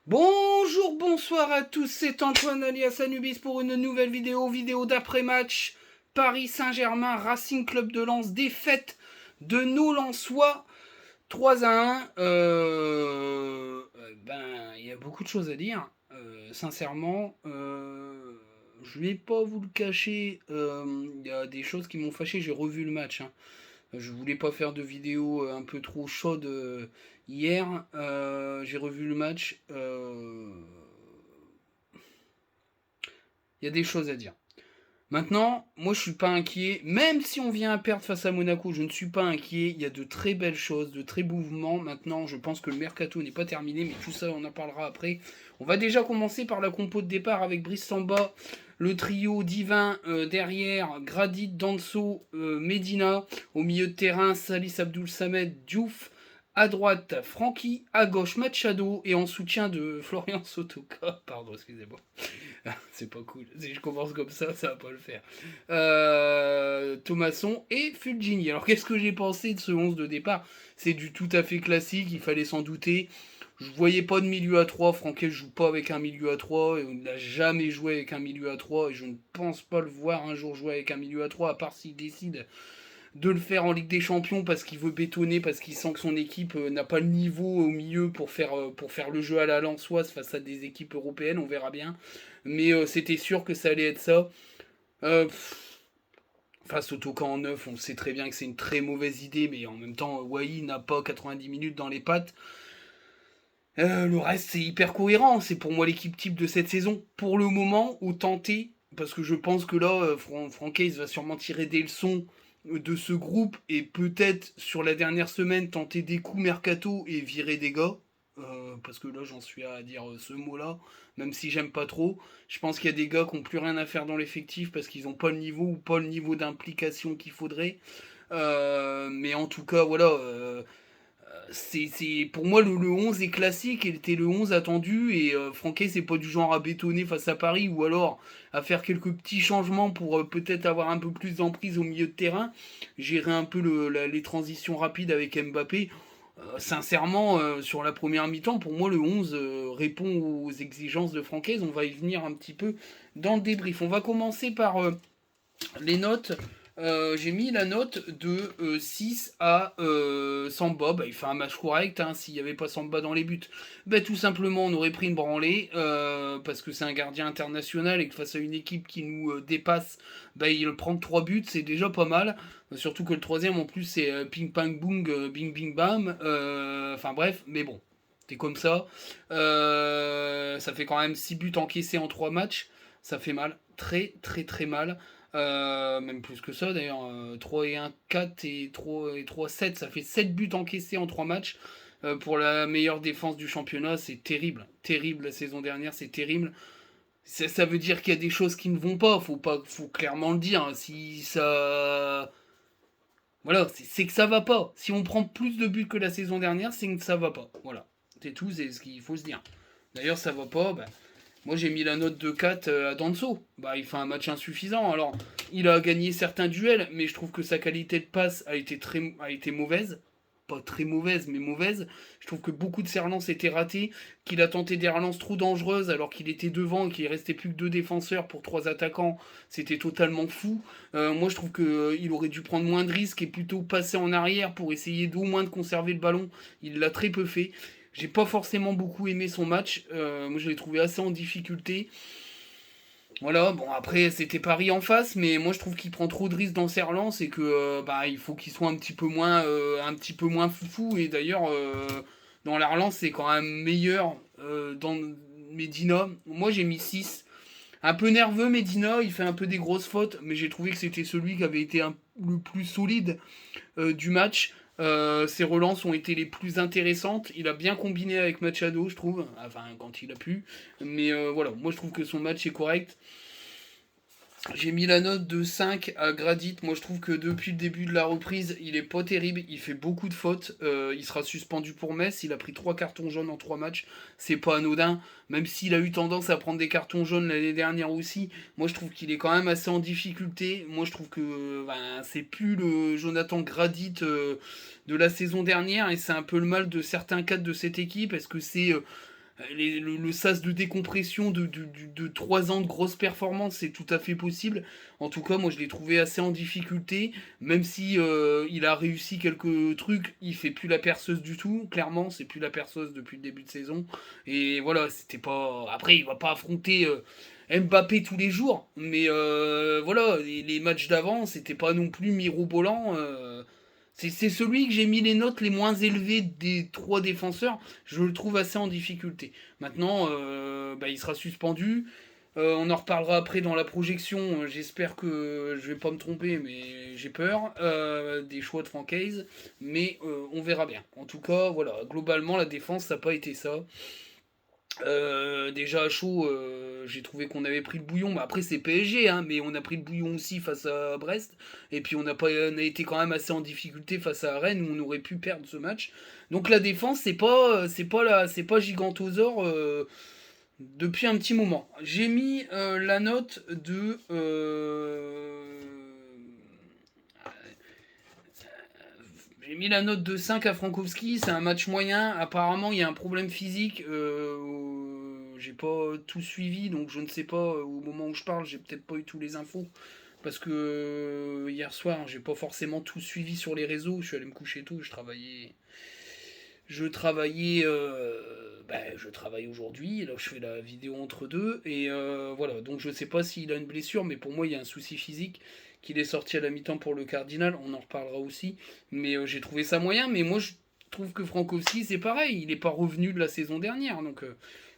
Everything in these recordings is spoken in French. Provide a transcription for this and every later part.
Bonjour, bonsoir à tous, c'est Antoine alias Anubis pour une nouvelle vidéo d'après-match. Paris Saint-Germain, Racing Club de Lens, défaite de nos Lensois 3-1. Il y a beaucoup de choses à dire. Sincèrement, je vais pas vous le cacher, il y a des choses qui m'ont fâché, j'ai revu le match, hein. Je voulais pas faire de vidéo un peu trop chaude hier. J'ai revu le match. Il y a des choses à dire. Maintenant, moi je suis pas inquiet. Même si on vient à perdre face à Monaco, je ne suis pas inquiet. Il y a de très belles choses, de très beaux mouvements. Maintenant, je pense que le mercato n'est pas terminé, mais tout ça, on en parlera après. On va déjà commencer par la compo de départ avec Brice Samba, le trio divin derrière, Gradit, Danso, Medina. Au milieu de terrain, Salis Abdoul Samed, Diouf. À droite, Francky. À gauche, Machado. Et en soutien de Florian Sotoka. Pardon, excusez-moi. C'est pas cool. Si je commence comme ça va pas le faire. Thomasson et Fulgini. Alors qu'est-ce que j'ai pensé de ce 11 de départ? C'est du tout à fait classique, il fallait s'en douter. Je voyais pas de milieu à 3. Franquet joue pas avec un milieu à 3. Et on n'a jamais joué avec un milieu à 3. Et je ne pense pas le voir un jour jouer avec un milieu à 3, à part s'il décide de le faire en Ligue des Champions parce qu'il veut bétonner, parce qu'il sent que son équipe n'a pas le niveau au milieu pour faire le jeu à la Lensoise face à des équipes européennes, on verra bien. Mais c'était sûr que ça allait être ça. Euh, Face au Tokan en neuf, on sait très bien que c'est une très mauvaise idée, mais en même temps, Wai n'a pas 90 minutes dans les pattes. Le reste, c'est hyper cohérent. C'est pour moi l'équipe type de cette saison. Pour le moment, au tenter, parce que je pense que là, Francaise va sûrement tirer des leçons de ce groupe et peut-être sur la dernière semaine tenter des coups mercato et virer des gars. Parce que là, j'en suis à dire ce mot-là, même si j'aime pas trop. Je pense qu'il y a des gars qui n'ont plus rien à faire dans l'effectif parce qu'ils n'ont pas le niveau ou pas le niveau d'implication qu'il faudrait. Mais en tout cas, voilà, pour moi le 11 est classique, il était le 11 attendu et Franquet c'est pas du genre à bétonner face à Paris ou alors à faire quelques petits changements pour peut-être avoir un peu plus d'emprise au milieu de terrain, gérer un peu les transitions rapides avec Mbappé. Sincèrement, sur la première mi-temps, pour moi le 11 répond aux exigences de Franquet. On va y venir un petit peu dans le débrief. On va commencer par les notes. J'ai mis la note de 6 à Samba. Bah, il fait un match correct, hein. S'il n'y avait pas Samba dans les buts, bah, tout simplement on aurait pris une branlée, parce que c'est un gardien international et que face à une équipe qui nous dépasse, bah, il prend 3 buts, c'est déjà pas mal. Surtout que le troisième en plus c'est ping pang boom, bing bing bam. Enfin bref, mais bon, c'est comme ça. Ça fait quand même 6 buts encaissés en 3 matchs. Ça fait mal, très très très mal. Même plus que ça d'ailleurs. 3 et 1, 4 et 3, 7. Ça fait 7 buts encaissés en 3 matchs. Pour la meilleure défense du championnat, c'est terrible. Terrible la saison dernière, c'est terrible. Ça veut dire qu'il y a des choses qui ne vont pas. Faut clairement le dire. Si ça. Voilà, c'est que ça va pas. Si on prend plus de buts que la saison dernière, c'est que ça va pas. Voilà. C'est tout, c'est ce qu'il faut se dire. D'ailleurs, ça va pas. Bah, moi, j'ai mis la note de 4 à Danso. Bah, il fait un match insuffisant. Alors, il a gagné certains duels, mais je trouve que sa qualité de passe a été mauvaise. Pas très mauvaise, mais mauvaise. Je trouve que beaucoup de ses relances étaient ratées, qu'il a tenté des relances trop dangereuses alors qu'il était devant et qu'il restait plus que 2 défenseurs pour 3 attaquants. C'était totalement fou. Moi, je trouve qu'il aurait dû prendre moins de risques et plutôt passer en arrière pour essayer d'au moins de conserver le ballon. Il l'a très peu fait. J'ai pas forcément beaucoup aimé son match. Moi, je l'ai trouvé assez en difficulté. Voilà, bon, après, c'était Paris en face, mais moi, je trouve qu'il prend trop de risques dans ses relances et que bah, il faut qu'il soit un petit peu moins foufou. Et d'ailleurs, dans la relance, c'est quand même meilleur dans Medina. Moi, j'ai mis 6. Un peu nerveux, Medina, il fait un peu des grosses fautes, mais j'ai trouvé que c'était celui qui avait été le plus solide du match. Ses relances ont été les plus intéressantes. Il a bien combiné avec Machado, je trouve. Enfin, quand il a pu. Mais voilà, moi je trouve que son match est correct. J'ai mis la note de 5 à Gradit. Moi, je trouve que depuis le début de la reprise, il est pas terrible. Il fait beaucoup de fautes. Il sera suspendu pour Metz. Il a pris 3 cartons jaunes en 3 matchs. C'est pas anodin. Même s'il a eu tendance à prendre des cartons jaunes l'année dernière aussi. Moi, je trouve qu'il est quand même assez en difficulté. Moi, je trouve que c'est plus le Jonathan Gradit de la saison dernière. Et c'est un peu le mal de certains cadres de cette équipe. Est-ce que c'est Le sas de décompression de 3 ans de grosses performances, c'est tout à fait possible. En tout cas, moi je l'ai trouvé assez en difficulté, même si il a réussi quelques trucs, il fait plus la perceuse du tout, clairement, c'est plus la perceuse depuis le début de saison. Et voilà, c'était pas. Après, il va pas affronter Mbappé tous les jours, mais voilà, les matchs d'avant, c'était pas non plus mirobolant. C'est celui que j'ai mis les notes les moins élevées des 3 défenseurs. Je le trouve assez en difficulté. Maintenant, il sera suspendu. On en reparlera après dans la projection. J'espère que je vais pas me tromper, mais j'ai peur des choix de Francaise. Mais on verra bien. En tout cas, voilà. Globalement, la défense, ça n'a pas été ça. Déjà à chaud, j'ai trouvé qu'on avait pris le bouillon. Mais après, c'est PSG, hein, mais on a pris le bouillon aussi face à Brest. Et puis on a été quand même assez en difficulté face à Rennes où on aurait pu perdre ce match. Donc la défense, c'est pas gigantosaure depuis un petit moment. J'ai mis la note de j'ai mis la note de 5 à Frankowski, c'est un match moyen. Apparemment, il y a un problème physique. J'ai pas tout suivi, donc je ne sais pas. Au moment où je parle, j'ai peut-être pas eu tous les infos. Parce que hier soir, j'ai pas forcément tout suivi sur les réseaux. Je suis allé me coucher tôt, je travaillais. Je travaille aujourd'hui. Là, je fais la vidéo entre deux. Et voilà, donc je sais pas s'il a une blessure, mais pour moi, il y a un souci physique qu'il est sorti à la mi-temps pour le Cardinal. On en reparlera aussi. Mais j'ai trouvé ça moyen. Mais moi, je trouve que Frankowski, c'est pareil. Il n'est pas revenu de la saison dernière. Donc,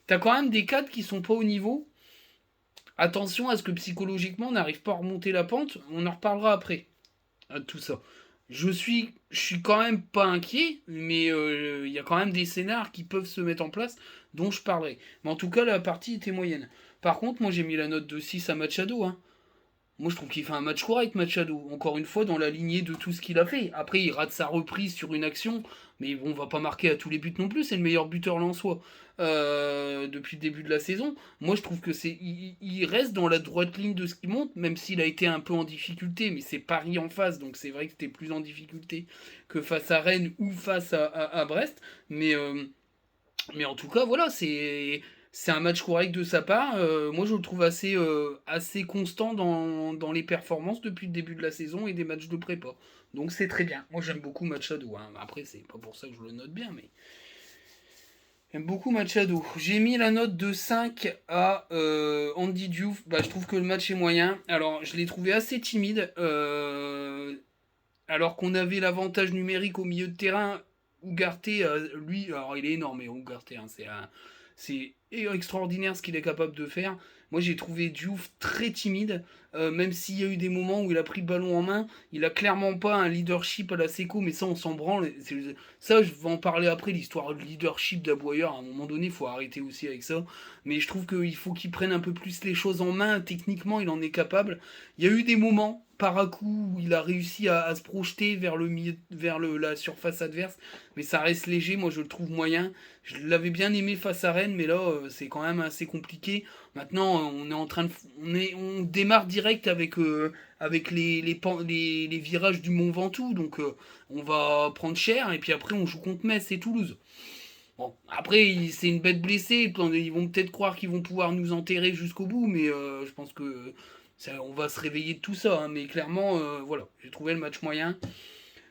t'as quand même des cadres qui sont pas au niveau. Attention à ce que psychologiquement, on n'arrive pas à remonter la pente. On en reparlera après. De tout ça. Je suis quand même pas inquiet, mais il y a quand même des scénars qui peuvent se mettre en place, dont je parlerai. Mais en tout cas, la partie était moyenne. Par contre, moi j'ai mis la note de 6 à Machado. Hein. Moi, je trouve qu'il fait un match correct, Machado. Encore une fois, dans la lignée de tout ce qu'il a fait. Après, il rate sa reprise sur une action, mais bon, on va pas marquer à tous les buts non plus. C'est le meilleur buteur lensois depuis le début de la saison. Moi, je trouve que il reste dans la droite ligne de ce qu'il monte, même s'il a été un peu en difficulté. Mais c'est Paris en face, donc c'est vrai que c'était plus en difficulté que face à Rennes ou face à Brest. Mais mais en tout cas, voilà, c'est un match correct de sa part. Moi, je le trouve assez constant dans les performances depuis le début de la saison et des matchs de prépa. Donc c'est très bien. Moi, j'aime beaucoup Machado. Hein. Après, c'est pas pour ça que je le note bien, mais j'aime beaucoup Machado. J'ai mis la note de 5 à Andy Diouf. Je trouve que le match est moyen. Alors, je l'ai trouvé assez timide. Alors qu'on avait l'avantage numérique au milieu de terrain. Ugarte, lui, alors il est énorme, Ugarte, hein, c'est extraordinaire ce qu'il est capable de faire. Moi j'ai trouvé Diouf très timide, même s'il y a eu des moments où il a pris le ballon en main, il a clairement pas un leadership à la Seco, mais ça on s'en branle. Ça je vais en parler après, l'histoire de leadership d'Aboyeur, à un moment donné il faut arrêter aussi avec ça. Mais je trouve qu'il faut qu'il prenne un peu plus les choses en main, techniquement il en est capable. Il y a eu des moments par à coup où il a réussi à se projeter vers la surface adverse, mais ça reste léger, moi je le trouve moyen. Je l'avais bien aimé face à Rennes, mais là c'est quand même assez compliqué. Maintenant on est en train de, on démarre direct avec les virages du Mont Ventoux, donc on va prendre cher et puis après on joue contre Metz et Toulouse. Bon, après c'est une bête blessée, ils vont peut-être croire qu'ils vont pouvoir nous enterrer jusqu'au bout, mais je pense que on va se réveiller de tout ça. Hein, mais clairement, voilà, j'ai trouvé le match moyen.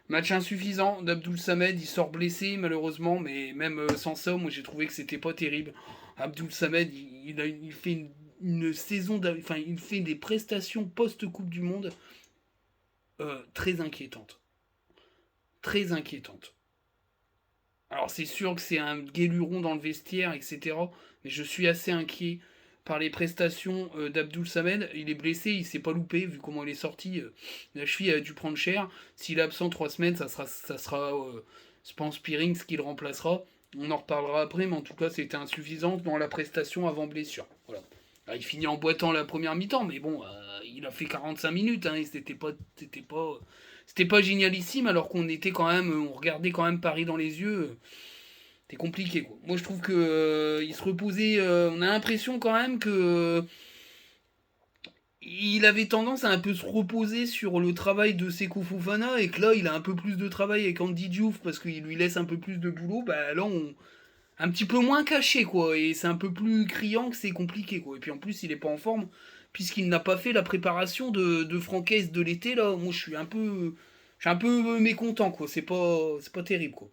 Match insuffisant d'Abdoul Samed, il sort blessé malheureusement, mais même sans ça, moi j'ai trouvé que c'était pas terrible. Abdoul Samed, il fait une saison, enfin il fait des prestations post-Coupe du Monde très inquiétantes. Très inquiétantes. Alors c'est sûr que c'est un guéluron dans le vestiaire, etc. Mais je suis assez inquiet par les prestations d'Abdoul Samed. Il est blessé, il s'est pas loupé, vu comment il est sorti. La cheville a dû prendre cher. S'il est absent 3 semaines, ça sera Spence Spearings qui le remplacera. On en reparlera après, mais en tout cas, c'était insuffisant dans la prestation avant blessure. Voilà. Alors, il finit en boitant la première mi-temps, mais bon, il a fait 45 minutes, hein, et c'était pas génialissime, alors qu'on était quand même, on regardait quand même Paris dans les yeux. C'est compliqué quoi. Moi je trouve que il se reposait. On a l'impression quand même que il avait tendance à un peu se reposer sur le travail de Seko Fofana et que là il a un peu plus de travail avec Andy Diouf parce qu'il lui laisse un peu plus de boulot. Là un petit peu moins caché, quoi. Et c'est un peu plus criant que c'est compliqué, quoi. Et puis en plus, il est pas en forme, puisqu'il n'a pas fait la préparation de Francaise de l'été, là. Moi, je suis un peu mécontent, quoi. C'est pas terrible, quoi.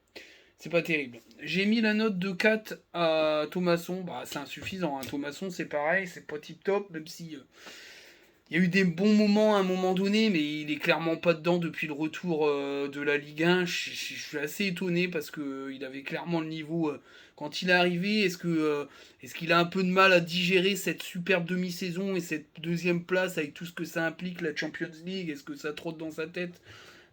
C'est pas terrible. J'ai mis la note de 4 à Thomasson. Bah, c'est insuffisant, hein. Thomasson, c'est pareil, c'est pas tip top, même si il y a eu des bons moments à un moment donné, mais il est clairement pas dedans depuis le retour de la Ligue 1. Je suis assez étonné parce que il avait clairement le niveau quand il est arrivé. Est-ce qu'il a un peu de mal à digérer cette superbe demi-saison et cette deuxième place avec tout ce que ça implique, la Champions League? Est-ce que ça trotte dans sa tête?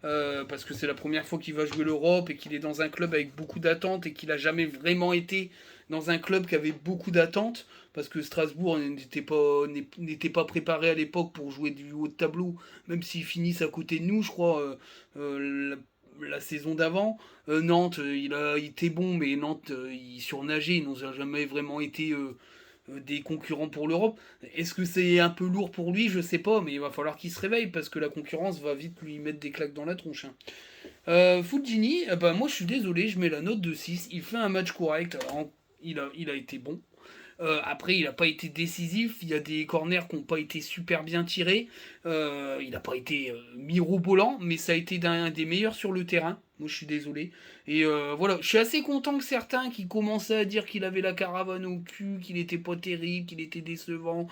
Parce que c'est la première fois qu'il va jouer l'Europe et qu'il est dans un club avec beaucoup d'attentes et qu'il a jamais vraiment été dans un club qui avait beaucoup d'attentes, parce que Strasbourg n'était pas préparé à l'époque pour jouer du haut de tableau, même s'ils finissent à côté de nous, je crois, la saison d'avant. Nantes, il a été bon, mais Nantes, il surnageait, ils n'ont jamais vraiment été des concurrents pour l'Europe. Est-ce que c'est un peu lourd pour lui? Je sais pas, mais il va falloir qu'il se réveille parce que la concurrence va vite lui mettre des claques dans la tronche, hein. Fulgini, bah moi je suis désolé, je mets la note de 6. Il fait un match correct. Alors, il a été bon. Après, il n'a pas été décisif. Il y a des corners qui n'ont pas été super bien tirés. Il n'a pas été mirobolant, mais ça a été un des meilleurs sur le terrain. Moi, je suis désolé. Et voilà, je suis assez content que certains qui commençaient à dire qu'il avait la caravane au cul, qu'il était pas terrible, qu'il était décevant,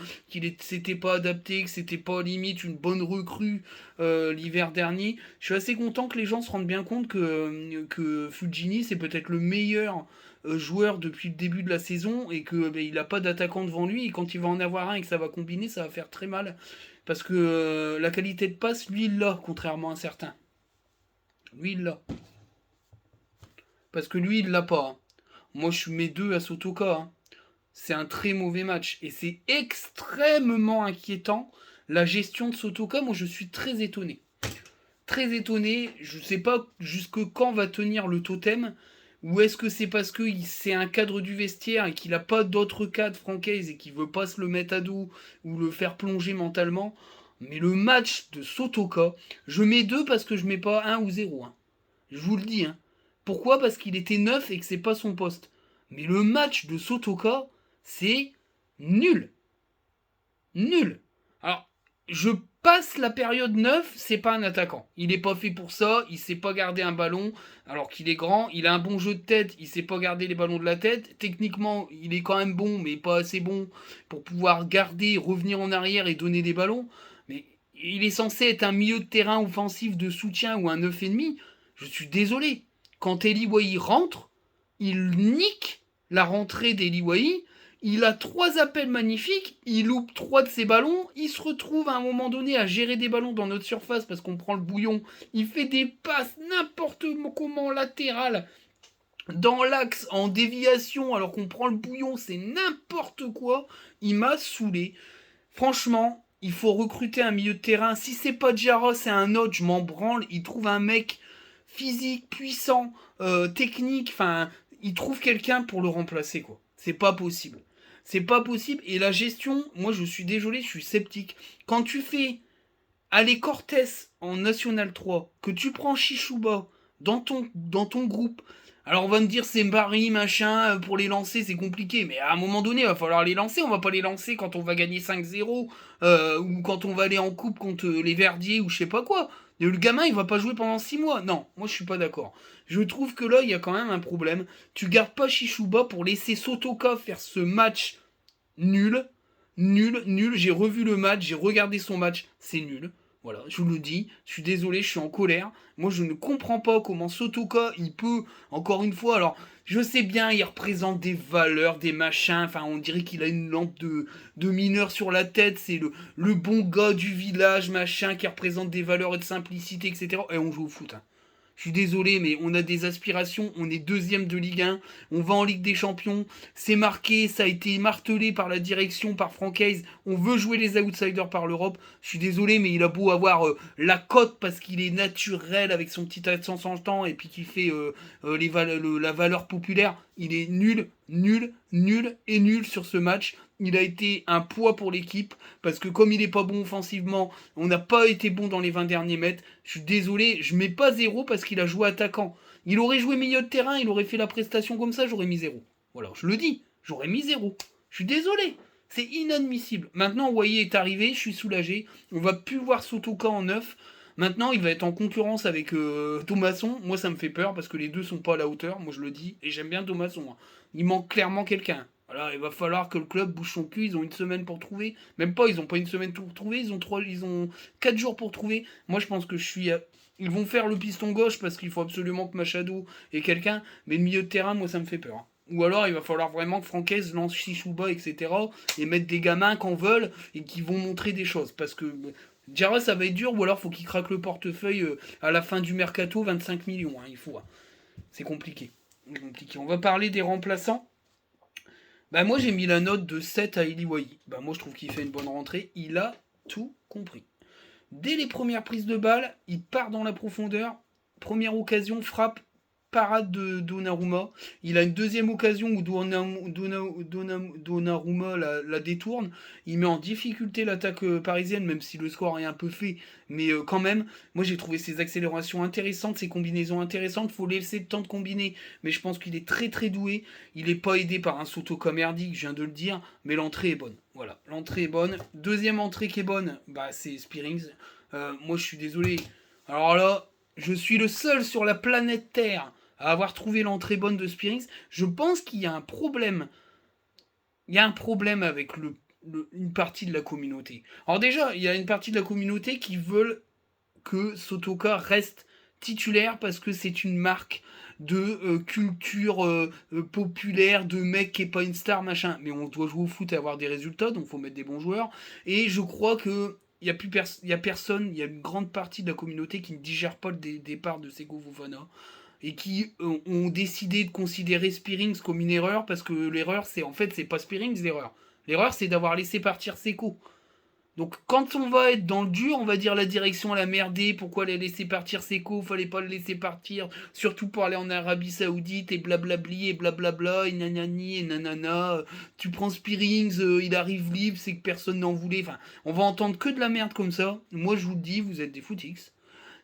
s'était pas adapté, que c'était pas limite une bonne recrue l'hiver dernier. Je suis assez content que les gens se rendent bien compte que Fulgini, c'est peut-être le meilleur joueur depuis le début de la saison et que il n'a pas d'attaquant devant lui, et quand il va en avoir un et que ça va combiner, ça va faire très mal parce que la qualité de passe, lui il l'a, contrairement à certains. Lui il l'a, parce que lui il l'a pas, hein. Moi je mets 2 à Sotoka, hein. C'est un très mauvais match et c'est extrêmement inquiétant la gestion de Sotoka. Moi je suis très étonné, très étonné. Je sais pas jusque quand va tenir le totem. Ou est-ce que c'est parce que c'est un cadre du vestiaire et qu'il n'a pas d'autre cadre Francaise et qu'il veut pas se le mettre à dos ou le faire plonger mentalement? Mais le match de Sotoka, je mets 2 parce que je mets pas 1 ou 0, hein. Je vous le dis, hein. Pourquoi? Parce qu'il était neuf et que c'est pas son poste. Mais le match de Sotoka, c'est nul. Nul. Alors, je passe la période 9, c'est pas un attaquant. Il est pas fait pour ça, il sait pas garder un ballon, alors qu'il est grand, il a un bon jeu de tête, il sait pas garder les ballons de la tête. Techniquement, il est quand même bon, mais pas assez bon pour pouvoir garder, revenir en arrière et donner des ballons. Mais il est censé être un milieu de terrain offensif de soutien ou un 9,5. Je suis désolé. Quand Eli Wahi rentre, il nique la rentrée d'Eli Wahi. Il a 3 appels magnifiques, il loupe 3 de ses ballons, il se retrouve à un moment donné à gérer des ballons dans notre surface parce qu'on prend le bouillon, il fait des passes n'importe comment latérales dans l'axe en déviation alors qu'on prend le bouillon, c'est n'importe quoi. Il m'a saoulé. Franchement, il faut recruter un milieu de terrain. Si c'est pas Diarra, c'est un autre, je m'en branle. Il trouve un mec physique, puissant, technique, enfin, il trouve quelqu'un pour le remplacer, quoi. C'est pas possible. C'est pas possible. Et la gestion, moi je suis désolé, je suis sceptique. Quand tu fais aller Cortés en National 3, que tu prends Chichouba dans ton groupe, alors on va me dire c'est Mbari, machin, pour les lancer c'est compliqué, mais à un moment donné il va falloir les lancer, on va pas les lancer quand on va gagner 5-0, ou quand on va aller en coupe contre les Verdiers ou je sais pas quoi. Le gamin il va pas jouer pendant 6 mois, non, moi je suis pas d'accord. Je trouve que là il y a quand même un problème, tu gardes pas Chichouba pour laisser Sotoka faire ce match nul, nul, nul. J'ai revu le match, j'ai regardé son match, c'est nul. Voilà, je vous le dis, je suis désolé, je suis en colère. Moi, je ne comprends pas comment Sotoka, il peut, encore une fois, alors, je sais bien, il représente des valeurs, des machins, enfin, on dirait qu'il a une lampe de mineur sur la tête, c'est le bon gars du village, machin, qui représente des valeurs et de simplicité, etc. Et on joue au foot, hein. Je suis désolé, mais on a des aspirations. On est deuxième de Ligue 1. On va en Ligue des Champions. C'est marqué, ça a été martelé par la direction, par Francaise. On veut jouer les outsiders par l'Europe. Je suis désolé, mais il a beau avoir la cote parce qu'il est naturel avec son petit accent sans temps et puis qu'il fait la valeur populaire. Il est nul, nul, nul et nul sur ce match. Il a été un poids pour l'équipe parce que comme il est pas bon offensivement, on n'a pas été bon dans les 20 derniers mètres. Je suis désolé, je mets pas 0 parce qu'il a joué attaquant. Il aurait joué milieu de terrain, il aurait fait la prestation comme ça, j'aurais mis 0. Voilà, je le dis, j'aurais mis 0. Je suis désolé, c'est inadmissible. Maintenant, Wai est arrivé, je suis soulagé. On va plus voir Sotoka en neuf. Maintenant, il va être en concurrence avec Thomasson. Moi, ça me fait peur parce que les deux sont pas à la hauteur. Moi, je le dis. Et j'aime bien Thomasson. Hein. Il manque clairement quelqu'un. Voilà, il va falloir que le club bouge son cul. Ils ont une semaine pour trouver. Même pas, ils ont pas une semaine pour trouver. Ils ont 4 jours pour trouver. Moi, je pense que je suis. Ils vont faire le piston gauche parce qu'il faut absolument que Machado ait quelqu'un. Mais le milieu de terrain, moi, ça me fait peur. Hein. Ou alors il va falloir vraiment que Francaise lance Chichouba, etc. Et mettre des gamins qu'on veulent et qui vont montrer des choses. Parce que Diarra, ça va être dur, ou alors faut qu'il craque le portefeuille à la fin du mercato, 25 millions. Hein, il faut. Hein. C'est compliqué. On va parler des remplaçants. Bah moi j'ai mis la note de 7 à Eliwai. Bah moi je trouve qu'il fait une bonne rentrée. Il a tout compris. Dès les premières prises de balles, il part dans la profondeur. Première occasion, frappe, parade de Donnarumma. Il a une deuxième occasion où Donnarumma la détourne. Il met en difficulté l'attaque parisienne, même si le score est un peu fait. Mais quand même, moi j'ai trouvé ses accélérations intéressantes, ses combinaisons intéressantes. Faut laisser le temps de combiner. Mais je pense qu'il est très très doué. Il n'est pas aidé par un Soto comme merdique, je viens de le dire. Mais l'entrée est bonne. Voilà, l'entrée est bonne. Deuxième entrée qui est bonne, bah c'est Spearings. Moi je suis désolé. Alors là, je suis le seul sur la planète Terre à avoir trouvé l'entrée bonne de Spearings. Je pense qu'il y a un problème. Il y a un problème avec une partie de la communauté. Alors déjà, il y a une partie de la communauté qui veulent que Sotoka reste titulaire parce que c'est une marque de culture populaire, de mec qui est pas une star, machin. Mais on doit jouer au foot et avoir des résultats, donc faut mettre des bons joueurs. Et je crois que il y a personne, il y a une grande partie de la communauté qui ne digère pas le départ de Seko Fofana et qui ont décidé de considérer Spearings comme une erreur parce que l'erreur c'est en fait c'est pas Spearings l'erreur. L'erreur c'est d'avoir laissé partir Seko. Donc quand on va être dans le dur, on va dire la direction elle a merdé, pourquoi elle a laissé partir Seko, fallait pas le laisser partir, surtout pour aller en Arabie Saoudite et blablabli et blablabla et nanani et nanana, tu prends Spearings, il arrive libre, c'est que personne n'en voulait, enfin on va entendre que de la merde comme ça, moi je vous le dis, vous êtes des footix.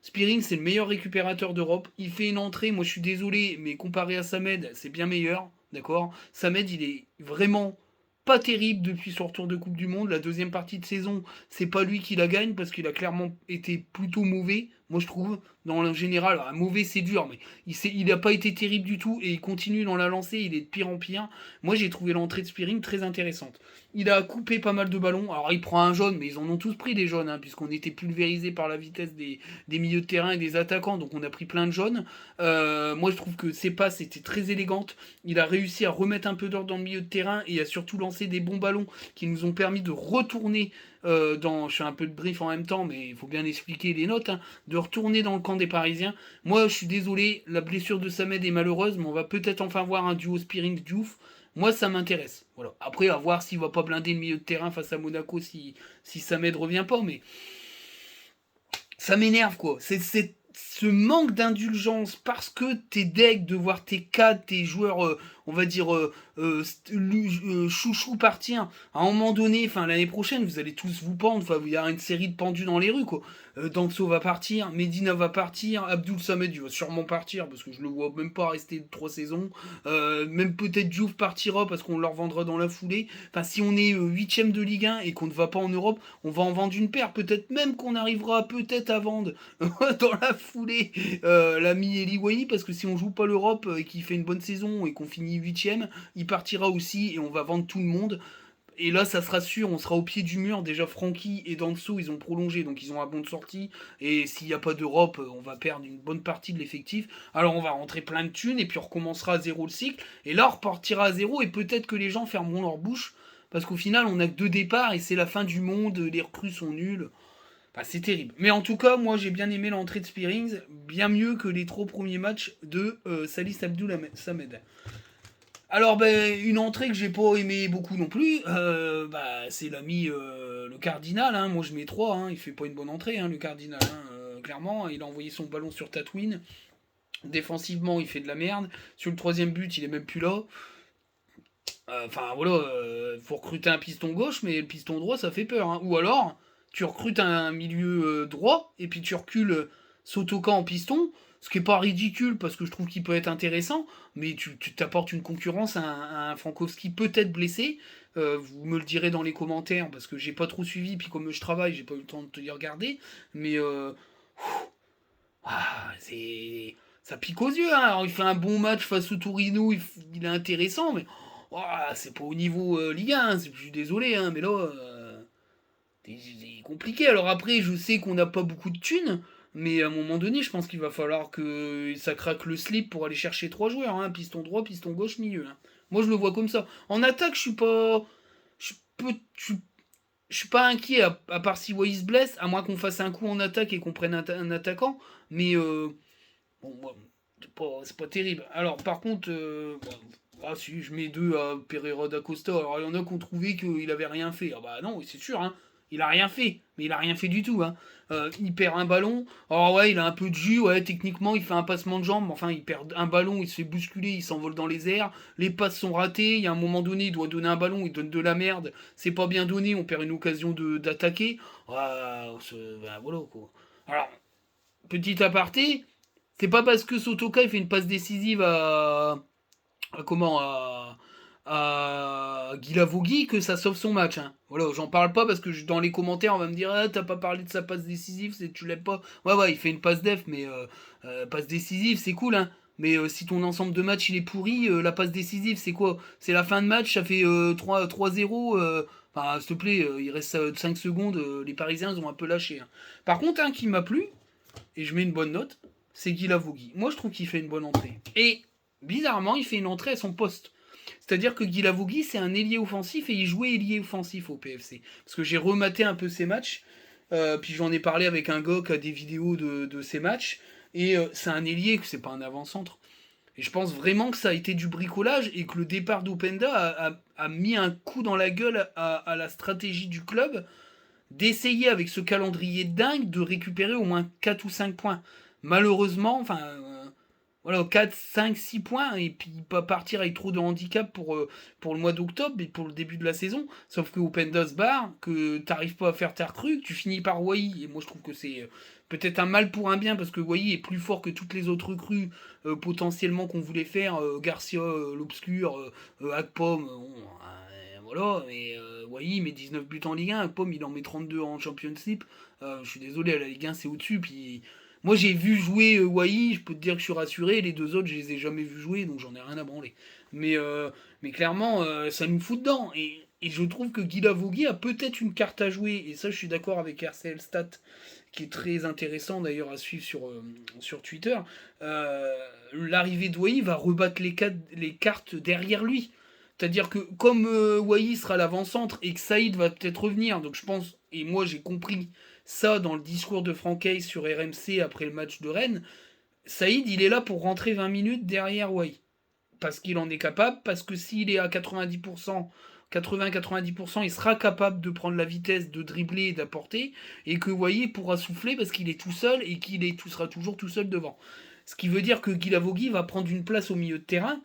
Spearings c'est le meilleur récupérateur d'Europe, il fait une entrée, moi je suis désolé, mais comparé à Samed, c'est bien meilleur, d'accord. Samed il est vraiment pas terrible depuis son retour de Coupe du Monde. La deuxième partie de saison, c'est pas lui qui la gagne parce qu'il a clairement été plutôt mauvais, moi je trouve. Dans le général, alors, mauvais c'est dur, mais il n'a pas été terrible du tout et il continue dans la lancée, il est de pire en pire. Moi j'ai trouvé l'entrée de Spearing très intéressante. Il a coupé pas mal de ballons, alors il prend un jaune, mais ils en ont tous pris des jaunes, hein, puisqu'on était pulvérisé par la vitesse des milieux de terrain et des attaquants, donc on a pris plein de jaunes. Moi je trouve que ses passes étaient très élégantes. Il a réussi à remettre un peu d'ordre dans le milieu de terrain et a surtout lancé des bons ballons qui nous ont permis de retourner je fais un peu de brief en même temps, mais il faut bien expliquer les notes, hein, de retourner dans le camp des Parisiens. Moi, je suis désolé, la blessure de Samed est malheureuse, mais on va peut-être enfin voir un duo Spearings-Diouf. Moi, ça m'intéresse. Voilà. Après, à voir s'il va pas blinder le milieu de terrain face à Monaco si Samed revient pas, mais ça m'énerve, quoi. C'est ce manque d'indulgence parce que t'es deg de voir tes cadres, tes joueurs, on va dire, chouchou partir. À un moment donné, enfin l'année prochaine, vous allez tous vous pendre. Enfin, il y a une série de pendus dans les rues, quoi. Danso va partir, Medina va partir, Abdul Samed il va sûrement partir parce que je le vois même pas rester 3 saisons. Même peut-être Diouf partira parce qu'on leur vendra dans la foulée. Enfin, si on est 8ème de Ligue 1 et qu'on ne va pas en Europe, on va en vendre une paire. Peut-être même qu'on arrivera peut-être à vendre dans la foulée l'ami Eliway parce que si on joue pas l'Europe et qu'il fait une bonne saison et qu'on finit 8ème, il partira aussi et on va vendre tout le monde. Et là, ça sera sûr, on sera au pied du mur. Déjà, Francky et Danso, ils ont prolongé, donc ils ont un bon de sortie. Et s'il n'y a pas d'Europe, on va perdre une bonne partie de l'effectif. Alors, on va rentrer plein de thunes, et puis on recommencera à zéro le cycle. Et là, on repartira à zéro, et peut-être que les gens fermeront leur bouche. Parce qu'au final, on n'a que 2 départs, et c'est la fin du monde, les recrues sont nulles. Enfin, c'est terrible. Mais en tout cas, moi, j'ai bien aimé l'entrée de Spearings, bien mieux que les 3 premiers matchs de Salis Abdul Samed. Alors, une entrée que j'ai pas aimé beaucoup non plus, c'est l'ami le Cardinal. Hein. Moi, je mets 3. Hein. Il fait pas une bonne entrée, hein, le Cardinal. Hein. Clairement, il a envoyé son ballon sur Tatooine. Défensivement, il fait de la merde. Sur le 3ème but, il est même plus là. Enfin, voilà, faut recruter un piston gauche, mais le piston droit, ça fait peur. Hein. Ou alors, tu recrutes un milieu droit, et puis tu recules Sotoka en piston, ce qui est pas ridicule parce que je trouve qu'il peut être intéressant, mais tu t'apportes une concurrence à un Frankowski peut-être blessé. Vous me le direz dans les commentaires parce que j'ai pas trop suivi, puis comme je travaille, j'ai pas eu le temps de te y regarder. Mais ça pique aux yeux. Hein. Alors, il fait un bon match face au Torino, il est intéressant, mais c'est pas au niveau Ligue 1. Hein. Je suis désolé, hein, mais là, c'est compliqué. Alors après, je sais qu'on n'a pas beaucoup de thunes, mais à un moment donné, je pense qu'il va falloir que ça craque le slip pour aller chercher 3 joueurs. Hein. Piston droit, piston gauche, milieu. Hein. Moi, je le vois comme ça. En attaque, je suis pas. Je peux. Je suis pas inquiet, à part si Wai se blesse, à moins qu'on fasse un coup en attaque et qu'on prenne un attaquant. Mais bon, c'est pas terrible. Alors, par contre, si je mets 2 à Pereira da Costa, alors il y en a qui ont trouvé qu'il avait rien fait. Ah bah non, c'est sûr, hein. Il a rien fait, mais il a rien fait du tout. Hein. Il perd un ballon. Alors ouais, il a un peu de jus. Ouais, techniquement, il fait un passement de jambe. Enfin, il perd un ballon, il se fait bousculer, il s'envole dans les airs. Les passes sont ratées. Il y a un moment donné, il doit donner un ballon, il donne de la merde. C'est pas bien donné, on perd une occasion d'attaquer. Voilà quoi. Alors, petit aparté, c'est pas parce que Sotoka il fait une passe décisive à Guilavogui que ça sauve son match. Hein. Voilà, j'en parle pas parce que dans les commentaires on va me dire t'as pas parlé de sa passe décisive, tu l'aimes pas. Ouais, il fait une passe def, mais passe décisive c'est cool. Hein. Mais si ton ensemble de matchs il est pourri, la passe décisive c'est quoi? C'est la fin de match, ça fait 3-0. Enfin, s'il te plaît, il reste 5 secondes, les Parisiens ils ont un peu lâché. Hein. Par contre, un qui m'a plu, et je mets une bonne note, c'est Guilavogui. Moi, je trouve qu'il fait une bonne entrée. Et bizarrement, il fait une entrée à son poste. C'est-à-dire que Guilavogui, c'est un ailier offensif et il jouait ailier offensif au PFC. Parce que j'ai rematé un peu ses matchs, puis j'en ai parlé avec un gars qui a des vidéos de ses matchs, et c'est un ailier, c'est pas un avant-centre. Et je pense vraiment que ça a été du bricolage et que le départ d'Openda a mis un coup dans la gueule à la stratégie du club d'essayer avec ce calendrier dingue de récupérer au moins 4 ou 5 points. Malheureusement, voilà, 4, 5, 6 points, et puis pas partir avec trop de handicap pour le mois d'octobre et pour le début de la saison. Sauf que Openda se barre, que t'arrives pas à faire tes trucs, tu finis par Wai, et moi je trouve que c'est peut-être un mal pour un bien, parce que Wai est plus fort que toutes les autres recrues potentiellement qu'on voulait faire, Garcia, l'Obscur, Akpom, voilà, mais Wai il met 19 buts en Ligue 1, Akpom il en met 32 en Championship, je suis désolé, à la Ligue 1 c'est au-dessus, puis moi j'ai vu jouer Wai, je peux te dire que je suis rassuré, les deux autres je les ai jamais vus jouer, donc j'en ai rien à branler. Mais clairement, ça nous fout dedans, et je trouve que Guilavogui a peut-être une carte à jouer, et ça je suis d'accord avec RCL Stat, qui est très intéressant d'ailleurs à suivre sur Twitter. L'arrivée de Wai va rebattre les cartes derrière lui. C'est-à-dire que comme Wai sera l'avant-centre et que Saïd va peut-être revenir, donc je pense, et moi j'ai compris ça dans le discours de Franckay sur RMC après le match de Rennes, Saïd il est là pour rentrer 20 minutes derrière Wai. Parce qu'il en est capable, parce que s'il est à 90%, 80-90%, il sera capable de prendre la vitesse, de dribbler et d'apporter, et que Wai pourra souffler parce qu'il est tout seul et sera toujours tout seul devant. Ce qui veut dire que Guilavogui va prendre une place au milieu de terrain.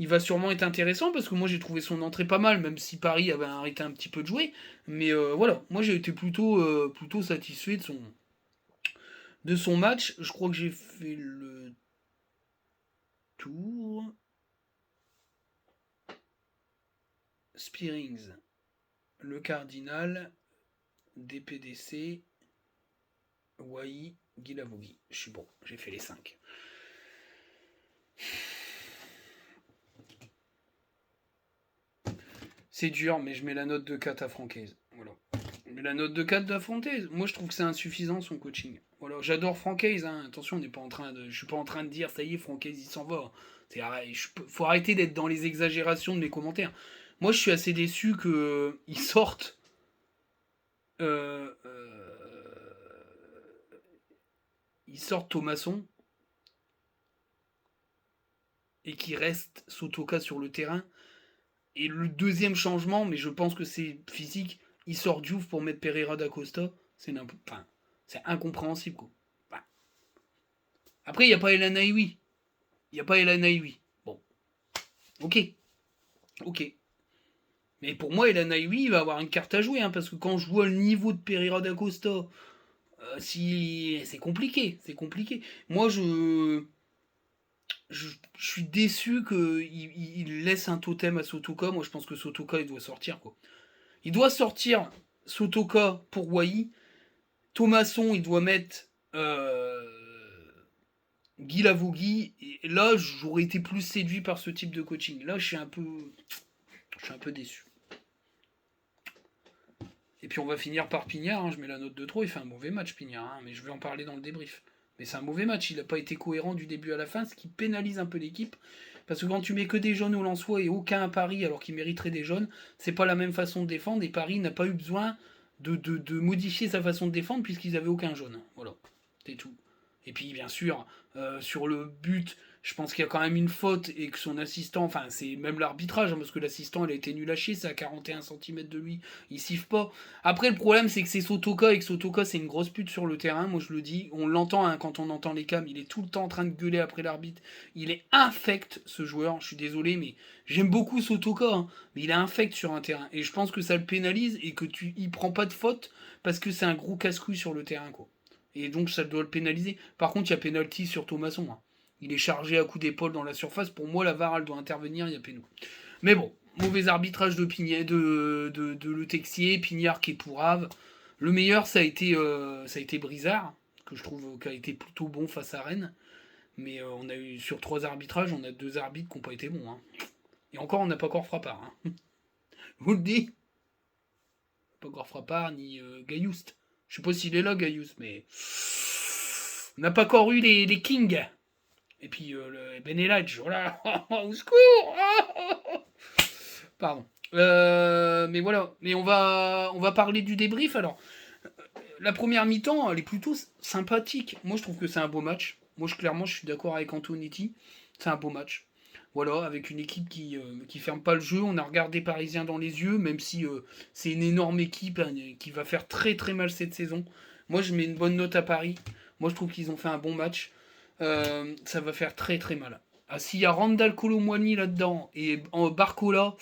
Il va sûrement être intéressant parce que moi j'ai trouvé son entrée pas mal, même si Paris avait arrêté un petit peu de jouer. Mais voilà, moi j'ai été plutôt satisfait de son match. Je crois que j'ai fait le tour. Spearings, le Cardinal, DPDC, Wai, Guilavogui. Je suis bon, j'ai fait les 5. C'est dur, mais je mets la note de 4 à Francaise. Voilà. Mais la note de 4 à Francaise, moi je trouve que c'est insuffisant son coaching. Voilà, j'adore Francaise, hein. Attention, je suis pas en train de dire ça y est, Francaise il s'en va. Faut arrêter d'être dans les exagérations de mes commentaires. Moi je suis assez déçu qu'ils sortent. Euh, euh, ils sortent Thomasson et qu'il reste Sotoka sur le terrain. Et le deuxième changement, mais je pense que c'est physique, il sort Diouf pour mettre Pereira da Costa. C'est incompréhensible. Quoi. Enfin, après, il n'y a pas Elan Aïwi. Bon, ok. Ok. Mais pour moi, Elan Aïwi, il va avoir une carte à jouer, hein, parce que quand je vois le niveau de Pereira da Costa, Si c'est compliqué, c'est compliqué. Moi, je suis déçu qu'il laisse un totem à Sotoka. Moi, je pense que Sotoka, il doit sortir, quoi. Il doit sortir Sotoka pour Wai. Thomasson, il doit mettre Guy Lavogui. Et là, j'aurais été plus séduit par ce type de coaching. Là, je suis un peu déçu. Et puis on va finir par Pignard, hein, je mets la note de trop, il fait un mauvais match Pignard, hein, mais je vais en parler dans le débrief. Mais c'est un mauvais match, il n'a pas été cohérent du début à la fin, ce qui pénalise un peu l'équipe. Parce que quand tu mets que des jaunes au Lensois et aucun à Paris alors qu'il mériterait des jaunes, c'est pas la même façon de défendre et Paris n'a pas eu besoin de modifier sa façon de défendre puisqu'ils avaient aucun jaune. Voilà, c'est tout. Et puis bien sûr, sur le but, je pense qu'il y a quand même une faute et que son assistant, enfin c'est même l'arbitrage, hein, parce que l'assistant il a été nul à chier, c'est à 41 cm de lui, il siffle pas. Après le problème c'est que c'est Sotoka et que Sotoka c'est une grosse pute sur le terrain, moi je le dis, on l'entend hein, quand on entend les cams, il est tout le temps en train de gueuler après l'arbitre, il est infect ce joueur, je suis désolé mais j'aime beaucoup Sotoka, hein, mais il est infect sur un terrain et je pense que ça le pénalise et que il prend pas de faute parce que c'est un gros casse-couille sur le terrain quoi. Et donc ça doit le pénaliser. Par contre, il y a pénalty sur Thomasson. Hein. Il est chargé à coup d'épaule dans la surface. Pour moi, la VAR, elle doit intervenir, il y a péno. Mais bon, mauvais arbitrage de Pignard, de Le Texier, Pignard qui est pourrave. Le meilleur, ça a été Brizard, que je trouve qui a été plutôt bon face à Rennes. Mais on a eu sur 3 arbitrages, on a 2 arbitres qui n'ont pas été bons. Hein. Et encore, on n'a pas encore Frappard. Hein. Je vous le dis. Pas encore Frappard ni Gaillouste. Je sais pas s'il est là, Gaillouste, mais on n'a pas encore eu les Kings. Et puis le Benelage, voilà, au secours. Pardon. Mais voilà, mais on va parler du débrief alors. La première mi-temps, elle est plutôt sympathique. Moi, je trouve que c'est un beau match. Moi, clairement, je suis d'accord avec Antonetti. C'est un beau match. Voilà, avec une équipe qui ferme pas le jeu. On a regardé Parisien dans les yeux, même si c'est une énorme équipe hein, qui va faire très très mal cette saison. Moi, je mets une bonne note à Paris. Moi, je trouve qu'ils ont fait un bon match. Ça va faire très très mal. Ah, s'il y a Randall Colomwani là-dedans et Barcola,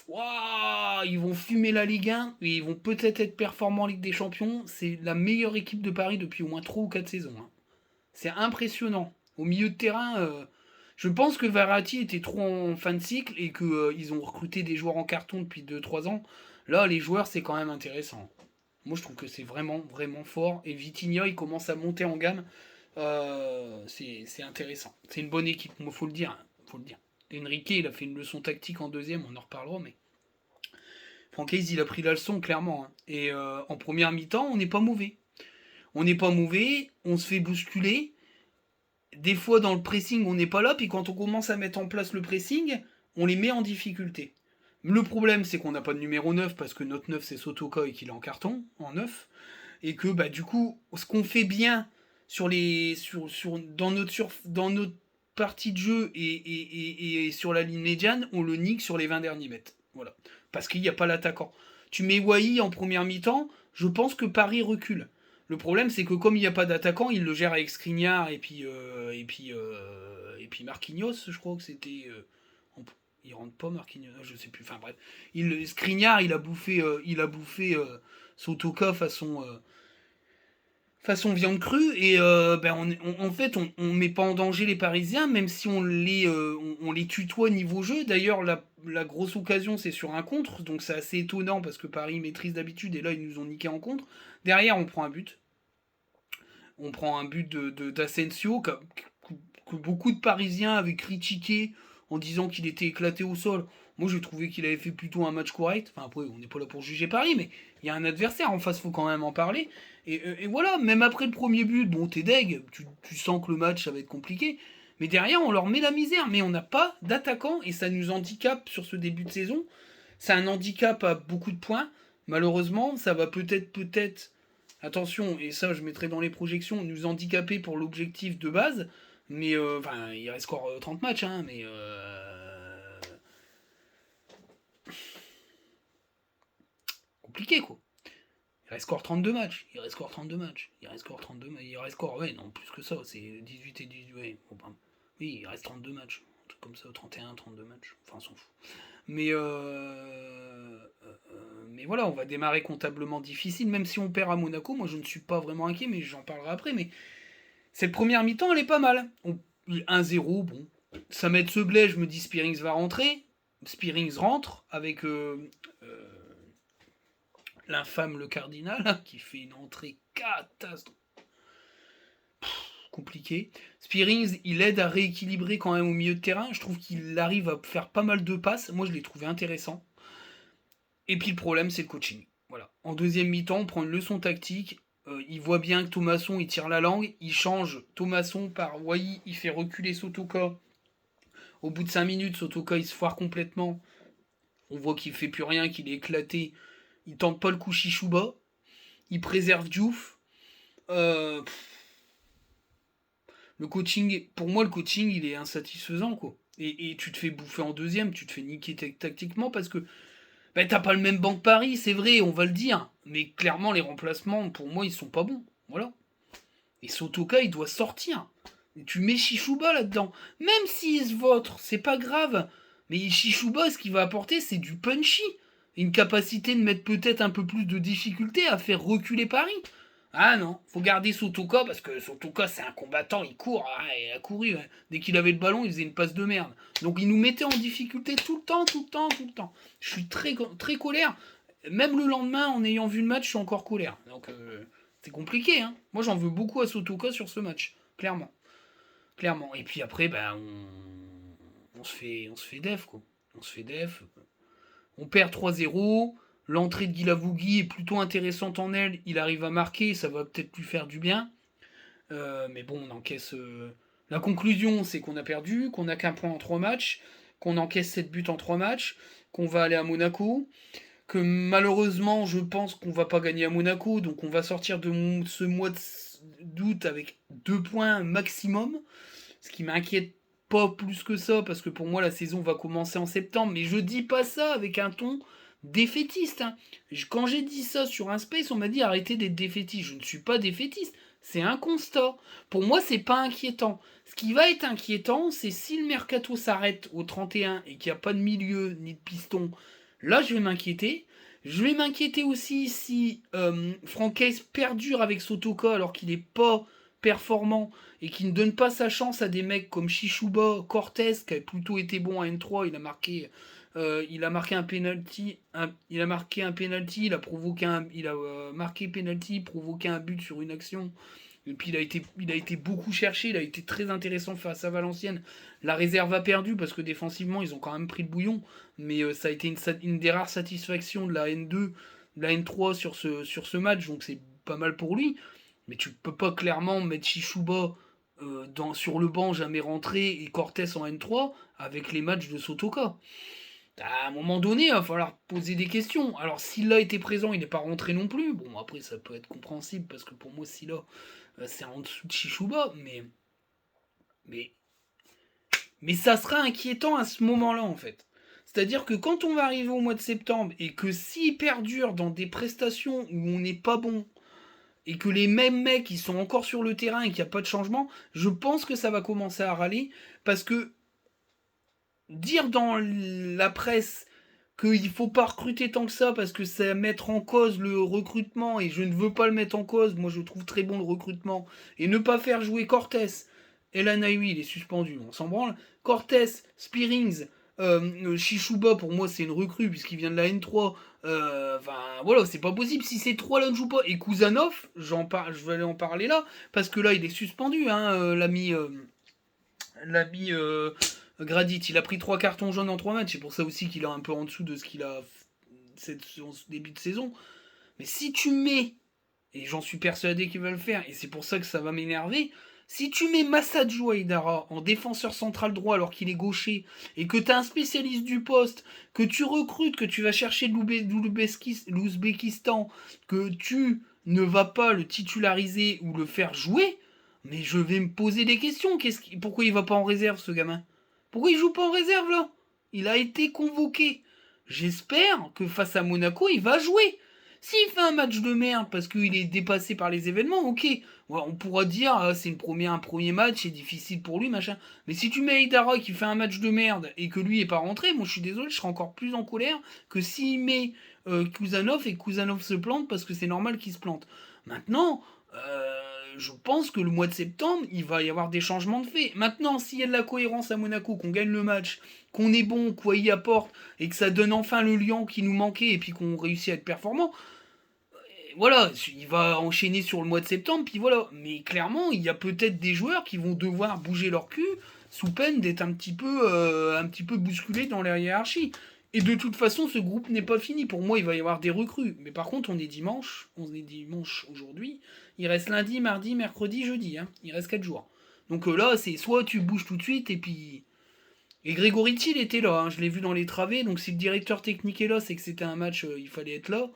waouh, ils vont fumer la Ligue 1 et ils vont peut-être être performants en Ligue des Champions. C'est la meilleure équipe de Paris depuis au moins 3 ou 4 saisons. Hein. C'est impressionnant. Au milieu de terrain, je pense que Verratti était trop en fin de cycle et qu'ils ont recruté des joueurs en carton depuis 2-3 ans. Là, les joueurs, c'est quand même intéressant. Moi, je trouve que c'est vraiment, vraiment fort. Et Vitinha, il commence à monter en gamme. C'est intéressant. C'est une bonne équipe, il faut le dire. Hein, faut le dire. Enrique, il a fait une leçon tactique en deuxième, on en reparlera, mais Francaise, il a pris la leçon, clairement. Hein. Et en première mi-temps, on n'est pas mauvais. On n'est pas mauvais, on se fait bousculer. Des fois, dans le pressing, on n'est pas là, puis quand on commence à mettre en place le pressing, on les met en difficulté. Le problème, c'est qu'on n'a pas de numéro 9 parce que notre 9 c'est Sotoka et qu'il est en carton, en 9. Et que bah, du coup, ce qu'on fait bien dans notre partie de jeu et sur la ligne médiane, on le nique sur les 20 derniers mètres. Voilà. Parce qu'il n'y a pas l'attaquant. Tu mets Wai en première mi-temps, je pense que Paris recule. Le problème, c'est que comme il n'y a pas d'attaquant, il le gère avec Skriniar et puis Marquinhos, je crois que c'était. Il rentre pas Marquinhos, je sais plus. Enfin bref, Skriniar, il a bouffé Sotoka façon viande crue et en fait on met pas en danger les Parisiens même si on les tutoie niveau jeu. D'ailleurs la grosse occasion c'est sur un contre donc c'est assez étonnant parce que Paris maîtrise d'habitude et là ils nous ont niqué en contre. Derrière on prend un but d'Asensio que beaucoup de Parisiens avaient critiqué en disant qu'il était éclaté au sol. Moi, j'ai trouvé qu'il avait fait plutôt un match correct. Enfin, après, on n'est pas là pour juger Paris, mais il y a un adversaire en face, faut quand même en parler. Et voilà, même après le premier but, bon, t'es deg, tu sens que le match, ça va être compliqué. Mais derrière, on leur met la misère. Mais on n'a pas d'attaquant et ça nous handicape sur ce début de saison. C'est un handicap à beaucoup de points. Malheureusement, ça va peut-être, attention, et ça je mettrai dans les projections, nous handicaper pour l'objectif de base. Mais enfin, il reste encore 30 matchs, hein, mais compliqué quoi. Il reste encore 32 matchs. Il reste encore 32 matchs. Il reste encore 32 matchs. Il reste encore, ouais, non, plus que ça. C'est 18 et 18. Ouais, bon, oui, il reste 32 matchs. Un truc comme ça, 31, 32 matchs. Enfin, on s'en fout. Mais et voilà, on va démarrer comptablement difficile, même si on perd à Monaco. Moi, je ne suis pas vraiment inquiet, mais j'en parlerai après. Mais cette première mi-temps, elle est pas mal. 1-0, bon. Ça m'aide ce blé, je me dis Spearings va rentrer. Spearings rentre avec l'infâme le cardinal, qui fait une entrée catastrophique. Compliqué. Spearings, il aide à rééquilibrer quand même au milieu de terrain. Je trouve qu'il arrive à faire pas mal de passes. Moi, je l'ai trouvé intéressant. Et puis le problème, c'est le coaching. Voilà. En deuxième mi-temps, on prend une leçon tactique. Il voit bien que Thomasson, il tire la langue. Il change Thomasson par Wai. Il fait reculer Sotoka. Au bout de 5 minutes, Sotoka, il se foire complètement. On voit qu'il fait plus rien, qu'il est éclaté. Il tente pas le coup Chichouba. Il préserve Diouf. Le coaching, pour moi, le coaching, il est insatisfaisant, quoi. Et tu te fais bouffer en deuxième, tu te fais niquer tactiquement parce que t'as pas le même banc que Paris, c'est vrai, on va le dire. Mais clairement, les remplacements, pour moi, ils sont pas bons. Voilà. Et Sotoka, il doit sortir. Et tu mets Chichouba là-dedans. Même s'il se vautre, c'est pas grave. Mais Chichouba, ce qu'il va apporter, c'est du punchy. Une capacité de mettre peut-être un peu plus de difficulté à faire reculer Paris. Ah non, faut garder Sotoka parce que Sotoka c'est un combattant, il court, il a couru. Dès qu'il avait le ballon, il faisait une passe de merde. Donc il nous mettait en difficulté tout le temps. Je suis très, très colère. Même le lendemain, en ayant vu le match, je suis encore colère. Donc c'est compliqué. Hein. Moi j'en veux beaucoup à Sotoka sur ce match, clairement. Et puis après, on se fait def quoi. On se fait def. On perd 3-0. L'entrée de Guilavogui est plutôt intéressante en aile. Il arrive à marquer, ça va peut-être lui faire du bien. Mais bon, on encaisse. La conclusion, c'est qu'on a perdu, qu'on n'a qu'un point en 3 matchs, qu'on encaisse 7 buts en 3 matchs, qu'on va aller à Monaco, que malheureusement, je pense qu'on va pas gagner à Monaco, donc on va sortir de ce mois d'août avec 2 points maximum, ce qui m'inquiète pas plus que ça, parce que pour moi, la saison va commencer en septembre, mais je dis pas ça avec un ton défaitiste. Hein. Quand j'ai dit ça sur un space, on m'a dit arrêtez d'être défaitiste. Je ne suis pas défaitiste. C'est un constat. Pour moi, c'est pas inquiétant. Ce qui va être inquiétant, c'est si le mercato s'arrête au 31 et qu'il n'y a pas de milieu ni de piston. Là, je vais m'inquiéter. Je vais m'inquiéter aussi si Francaise perdure avec Sotoka alors qu'il n'est pas performant et qu'il ne donne pas sa chance à des mecs comme Chichouba, Cortés, qui a plutôt été bon à N3, il a marqué un penalty, il a marqué un penalty, il a marqué penalty, provoqué un but sur une action. Et puis il a été beaucoup cherché, il a été très intéressant face à Valenciennes. La réserve a perdu parce que défensivement ils ont quand même pris le bouillon, mais ça a été une des rares satisfactions de la N2, de la N3 sur ce match, donc c'est pas mal pour lui. Mais tu peux pas clairement mettre Chichouba sur le banc jamais rentré et Cortés en N3 avec les matchs de Sotoka. À un moment donné, il va falloir poser des questions. Alors, Silla était présent, il n'est pas rentré non plus. Bon, après, ça peut être compréhensible, parce que pour moi, Silla, c'est en dessous de Chichouba, mais, mais ça sera inquiétant à ce moment-là, en fait. C'est-à-dire que quand on va arriver au mois de septembre, et que s'il perdure dans des prestations où on n'est pas bon, et que les mêmes mecs, qui sont encore sur le terrain et qu'il n'y a pas de changement, je pense que ça va commencer à râler, parce que dire dans la presse qu'il faut pas recruter tant que ça parce que c'est mettre en cause le recrutement et je ne veux pas le mettre en cause, moi je trouve très bon le recrutement, et ne pas faire jouer Cortés, Elan Ayoui il est suspendu, on s'en branle, Cortés, Spearings, Chichouba pour moi c'est une recrue puisqu'il vient de la N3, voilà c'est pas possible si ces trois là ne jouent pas, et Kouzanov, je vais aller en parler là, parce que là il est suspendu, hein, l'ami Gradit, il a pris 3 cartons jaunes en 3 matchs. C'est pour ça aussi qu'il est un peu en dessous de ce qu'il a ce début de saison. Mais si tu mets, et j'en suis persuadé qu'il va le faire, et c'est pour ça que ça va m'énerver, si tu mets Massadjo Aïdara en défenseur central droit alors qu'il est gaucher, et que tu as un spécialiste du poste, que tu recrutes, que tu vas chercher l'Ouzbékistan, que tu ne vas pas le titulariser ou le faire jouer, mais je vais me poser des questions. Pourquoi il va pas en réserve, ce gamin ? Pourquoi il joue pas en réserve, là ? Il a été convoqué. J'espère que face à Monaco, il va jouer. S'il fait un match de merde parce qu'il est dépassé par les événements, ok. Ouais, on pourra dire c'est un premier match, c'est difficile pour lui, machin. Mais si tu mets Aïdara qui fait un match de merde et que lui est pas rentré, moi je suis désolé, je serai encore plus en colère que s'il met Kuzanov et que Kuzanov se plante parce que c'est normal qu'il se plante. Maintenant, je pense que le mois de septembre, il va y avoir des changements de fait. Maintenant, s'il y a de la cohérence à Monaco, qu'on gagne le match, qu'on est bon, qu'on y apporte, et que ça donne enfin le lion qui nous manquait, et puis qu'on réussit à être performant, voilà, il va enchaîner sur le mois de septembre, puis voilà. Mais clairement, il y a peut-être des joueurs qui vont devoir bouger leur cul sous peine d'être un petit peu bousculés dans la hiérarchie. Et de toute façon, ce groupe n'est pas fini. Pour moi, il va y avoir des recrues. Mais par contre, on est dimanche aujourd'hui. Il reste lundi, mardi, mercredi, jeudi. Hein. Il reste 4 jours. Donc là, c'est soit tu bouges tout de suite, et puis... Et Grégory Thiel était là, hein. Je l'ai vu dans les travées. Donc si le directeur technique est là, c'est que c'était un match, il fallait être là.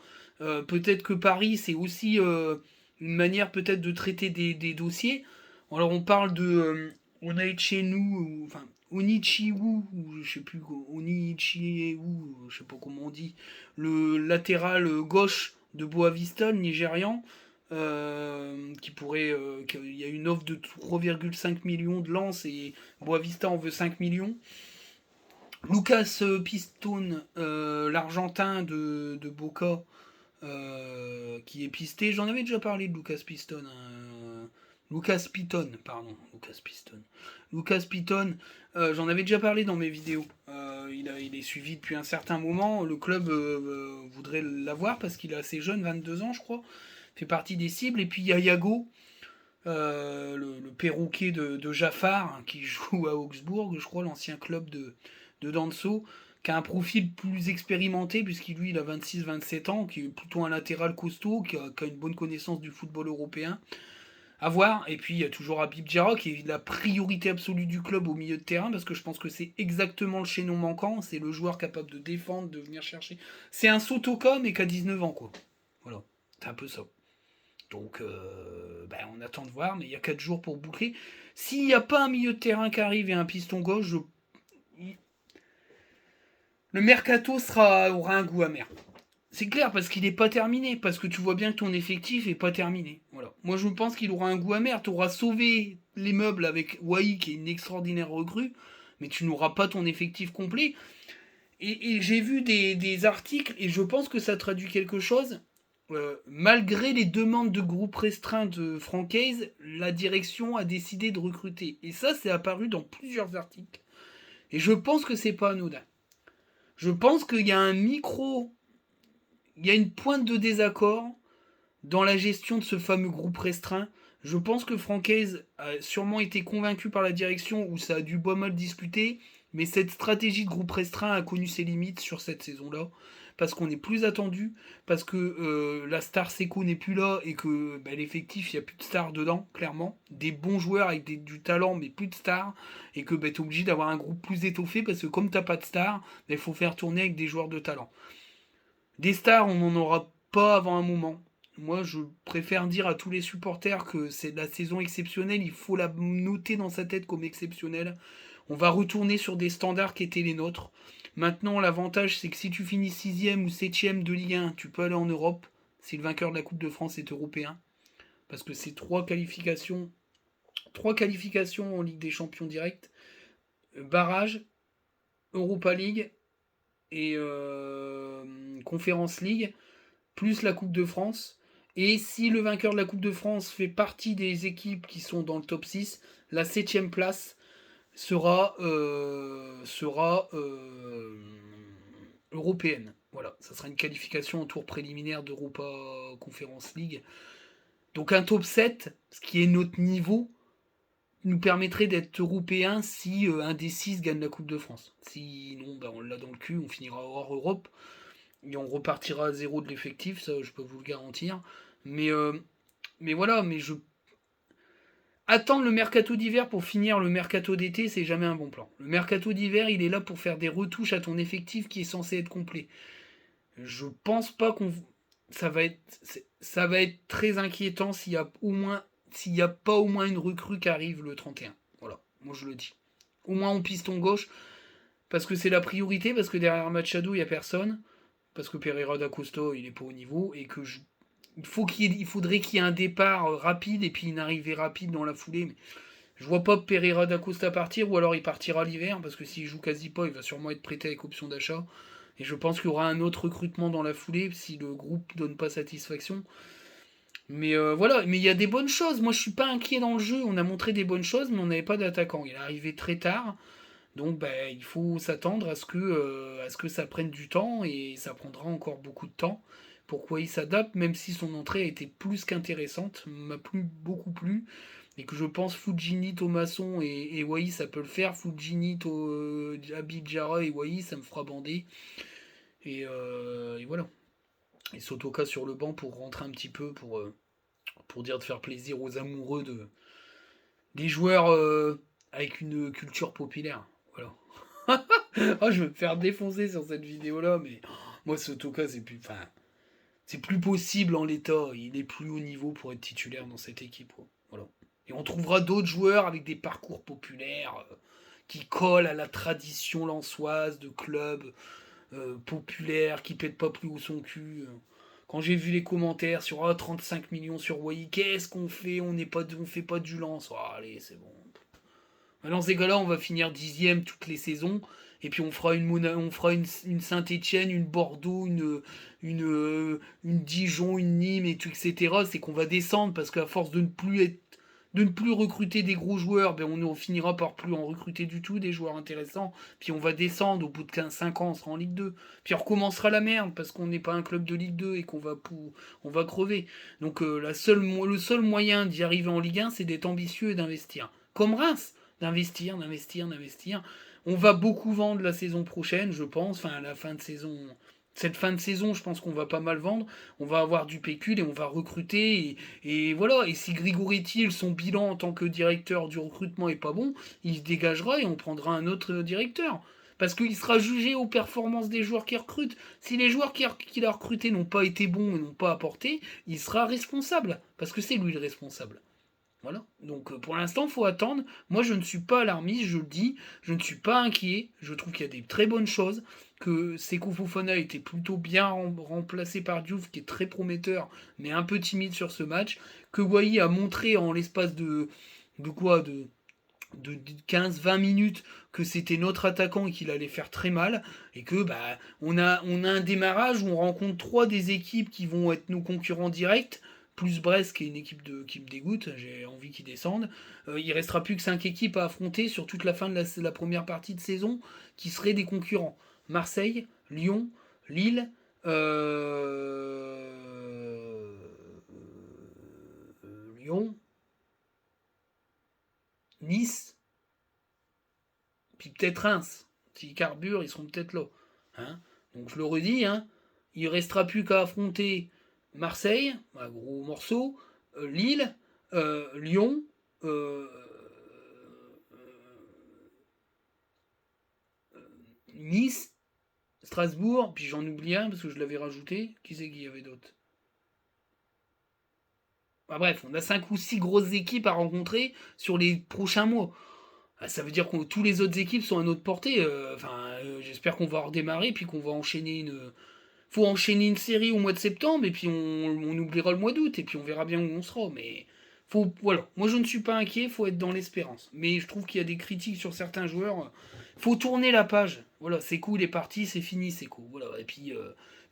Peut-être que Paris, c'est aussi une manière peut-être de traiter des dossiers. Alors on parle de Onaichenu, enfin Onichiwu, ou je sais plus, Onichiwu, je sais pas comment on dit, le latéral gauche de Boavista, le Nigérian, il y a une offre de 3,5 millions de lance et Boavista en veut 5 millions. Lucas Pistone, l'Argentin de Boca, qui est pisté. J'en avais déjà parlé de Lucas Piston. Lucas Piton, pardon. Lucas Piston. Lucas Piton, j'en avais déjà parlé dans mes vidéos. Il est suivi depuis un certain moment. Le club voudrait l'avoir parce qu'il est assez jeune, 22 ans je crois. Fait partie des cibles. Et puis il y a Yago, le perroquet de Jafar, hein, qui joue à Augsbourg, je crois, l'ancien club de Danso, qui a un profil plus expérimenté, puisqu'il lui il a 26-27 ans, qui est plutôt un latéral costaud, qui a une bonne connaissance du football européen. À voir. Et puis il y a toujours Habib Diarra, qui est la priorité absolue du club au milieu de terrain, parce que je pense que c'est exactement le chaînon manquant. C'est le joueur capable de défendre, de venir chercher. C'est un Sotoka, mais qui a 19 ans, quoi. Voilà. C'est un peu ça. Donc, on attend de voir, mais il y a 4 jours pour boucler. S'il n'y a pas un milieu de terrain qui arrive et un piston gauche, le mercato aura un goût amer. C'est clair, parce qu'il n'est pas terminé, parce que tu vois bien que ton effectif est pas terminé. Voilà. Moi, je pense qu'il aura un goût amer. Tu auras sauvé les meubles avec Wai, qui est une extraordinaire recrue, mais tu n'auras pas ton effectif complet. Et j'ai vu des articles, et je pense que ça traduit quelque chose. Malgré les demandes de groupes restreints de Francaise, la direction a décidé de recruter. Et ça, c'est apparu dans plusieurs articles. Et je pense que c'est pas anodin. Je pense qu'il y a il y a une pointe de désaccord dans la gestion de ce fameux groupe restreint. Je pense que Francaise a sûrement été convaincu par la direction, où ça a dû pas mal discuter, mais cette stratégie de groupe restreint a connu ses limites sur cette saison-là, parce qu'on est plus attendu, parce que la star Seco n'est plus là, et que l'effectif, il n'y a plus de stars dedans, clairement. Des bons joueurs avec du talent, mais plus de stars, et que tu es obligé d'avoir un groupe plus étoffé, parce que comme t'as pas de stars, il faut faire tourner avec des joueurs de talent. Des stars, on n'en aura pas avant un moment. Moi, je préfère dire à tous les supporters que c'est la saison exceptionnelle, il faut la noter dans sa tête comme exceptionnelle. On va retourner sur des standards qui étaient les nôtres. Maintenant, l'avantage, c'est que si tu finis 6ème ou 7ème de Ligue 1, tu peux aller en Europe, si le vainqueur de la Coupe de France est européen. Parce que c'est trois qualifications en Ligue des Champions direct. Barrage, Europa League et Conference League, plus la Coupe de France. Et si le vainqueur de la Coupe de France fait partie des équipes qui sont dans le top 6, la 7ème place sera européenne. Voilà, ça sera une qualification au tour préliminaire d'Europa Conference League. Donc un top 7, ce qui est notre niveau, nous permettrait d'être européen si un des 6 gagne la Coupe de France. Sinon, on l'a dans le cul, on finira hors Europe. Et on repartira à zéro de l'effectif, ça je peux vous le garantir. Mais, voilà, attendre le mercato d'hiver pour finir le mercato d'été, c'est jamais un bon plan. Le mercato d'hiver, il est là pour faire des retouches à ton effectif qui est censé être complet. Je pense pas qu'on... Ça va être très inquiétant s'il y a pas au moins une recrue qui arrive le 31. Voilà, moi je le dis. Au moins en piston gauche, parce que c'est la priorité, parce que derrière Machado, il n'y a personne. parce que Pereira da Costa, il est pas au niveau, et que il faudrait qu'il y ait un départ rapide et puis une arrivée rapide dans la foulée. Mais je vois pas Pereira da Costa partir, ou alors il partira l'hiver, parce que s'il joue quasi pas, il va sûrement être prêté avec option d'achat. Et je pense qu'il y aura un autre recrutement dans la foulée si le groupe donne pas satisfaction. Mais voilà, mais il y a des bonnes choses. Moi, je suis pas inquiet dans le jeu. On a montré des bonnes choses, mais on n'avait pas d'attaquant. Il est arrivé très tard. Donc ben, il faut s'attendre à ce que ça prenne du temps, et ça prendra encore beaucoup de temps pour qu'il s'adapte, même si son entrée a été plus qu'intéressante, m'a beaucoup plu, et que je pense Fujini, Thomasson et Wai ça peut le faire. Fujini, Habib Diarra et Wai ça me fera bander. Et voilà. Et Sotoka sur le banc pour rentrer un petit peu, pour dire de faire plaisir aux amoureux des joueurs avec une culture populaire. Voilà. Oh, je vais me faire défoncer sur cette vidéo-là, mais moi, Sotoka, c'est plus possible en l'état. Il est plus haut niveau pour être titulaire dans cette équipe. Quoi. Voilà. Et on trouvera d'autres joueurs avec des parcours populaires qui collent à la tradition lensoise de club populaire, qui pète pas plus haut son cul. Quand j'ai vu les commentaires sur 35 millions sur Wai, qu'est-ce qu'on fait? On fait pas du lance. Oh, allez, c'est bon. Dans ces gars-là, on va finir 10e toutes les saisons. Et puis on fera une Saint-Etienne, une Bordeaux, une Dijon, une Nîmes, et tout, etc. C'est qu'on va descendre parce qu'à force de ne plus recruter des gros joueurs, ben on finira par plus en recruter du tout, des joueurs intéressants. Puis on va descendre, au bout de 15-5 ans, on sera en Ligue 2. Puis on recommencera la merde parce qu'on n'est pas un club de Ligue 2 et on va crever. Donc le seul moyen d'y arriver en Ligue 1, c'est d'être ambitieux et d'investir. Comme Reims, d'investir. On va beaucoup vendre la saison prochaine, je pense. Enfin, à la fin de saison. Cette fin de saison, je pense qu'on va pas mal vendre. On va avoir du pécule et on va recruter. Et voilà. Et si Grigoretti, son bilan en tant que directeur du recrutement est pas bon, il se dégagera et on prendra un autre directeur. Parce qu'il sera jugé aux performances des joueurs qui recrutent. Si les joueurs qu'il a recrutés n'ont pas été bons et n'ont pas apporté, il sera responsable. Parce que c'est lui le responsable. Voilà. Donc pour l'instant, il faut attendre. Moi, je ne suis pas alarmiste, je le dis. Je ne suis pas inquiet. Je trouve qu'il y a des très bonnes choses. Que Seko Fofana était plutôt bien remplacé par Diouf, qui est très prometteur, mais un peu timide sur ce match. Que Wai a montré en l'espace de 15-20 minutes que c'était notre attaquant et qu'il allait faire très mal. Et que on a un démarrage où on rencontre 3 des équipes qui vont être nos concurrents directs plus Brest qui est une équipe qui me dégoûte, j'ai envie qu'ils descendent. Il restera plus que 5 équipes à affronter sur toute la fin de la première partie de saison qui seraient des concurrents. Marseille, Lyon, Lille, Lyon, Nice, puis peut-être Reims. S'ils carburent, ils seront peut-être là. Hein. Donc je le redis, hein, il restera plus qu'à affronter Marseille, un gros morceau, Lille, Lyon, euh, Nice, Strasbourg, puis j'en oublie un parce que je l'avais rajouté. Qui c'est qu'il y avait d'autres? Bref, on a 5 ou 6 grosses équipes à rencontrer sur les prochains mois. Ça veut dire que tous les autres équipes sont à notre portée. J'espère qu'on va redémarrer puis qu'on va enchaîner faut enchaîner une série au mois de septembre et puis on oubliera le mois d'août et puis on verra bien où on sera. Mais voilà. Moi je ne suis pas inquiet, faut être dans l'espérance. Mais je trouve qu'il y a des critiques sur certains joueurs. Faut tourner la page. Voilà, c'est cool, il est parti, c'est fini, c'est cool. Voilà. Et puis